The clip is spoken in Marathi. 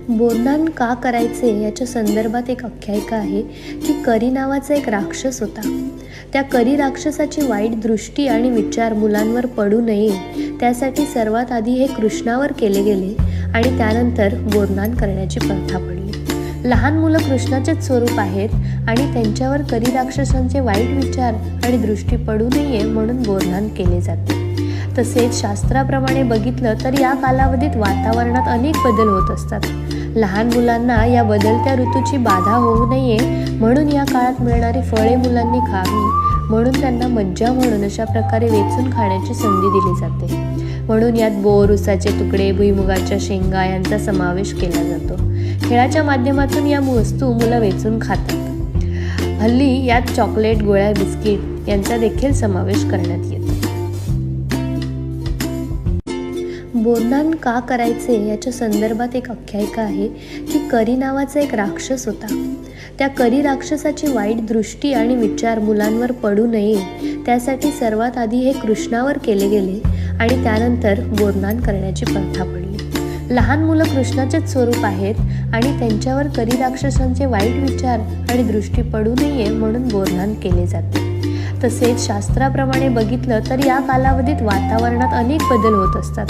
बोरनान का करायचे याच्या संदर्भात एक आख्यायिका आहे की करी नावाचा एक राक्षस होता. त्या करी राक्षसाची वाईट दृष्टी आणि विचार मुलांवर पडू नये त्यासाठी सर्वात आधी हे कृष्णावर केले गेले आणि त्यानंतर बोरनान करण्याची प्रथा पडली. लहान मुलं कृष्णाचेच स्वरूप आहेत आणि त्यांच्यावर करी राक्षसांचे वाईट विचार आणि दृष्टी पडू नये म्हणून बोरनान केले जाते. तसेच शास्त्राप्रमाणे बघितलं तर या कालावधीत वातावरणात अनेक बदल होत असतात. लहान मुलांना या बदलत्या ऋतूची बाधा होऊ नये म्हणून या काळात मिळणारी फळे मुलांनी खावी म्हणून त्यांना मज्जा म्हणून अशा प्रकारे वेचून खाण्याची संधी दिली जाते. म्हणून यात बोर, उसाचे तुकडे, भुईमुगाच्या शेंगा यांचा समावेश केला जातो. खेळाच्या माध्यमातून या वस्तू मुलं वेचून खातात. हल्ली यात चॉकलेट, गोळ्या, बिस्किट यांचा देखील समावेश करण्यात येतो. बोरनान का करायचे याच्या संदर्भात एक आख्यायिका आहे की करी नावाचा एक राक्षस होता. त्या करी राक्षसाची वाईट दृष्टी आणि विचार मुलांवर पडू नये त्यासाठी सर्वात आधी हे कृष्णावर केले गेले आणि त्यानंतर बोरनान करण्याची प्रथा पडली. लहान मुलं कृष्णाचेच स्वरूप आहेत आणि त्यांच्यावर करी राक्षसांचे वाईट विचार आणि दृष्टी पडू नये म्हणून बोरनान केले जाते. तसेच शास्त्राप्रमाणे बघितलं तर या कालावधीत वातावरणात अनेक बदल होत असतात.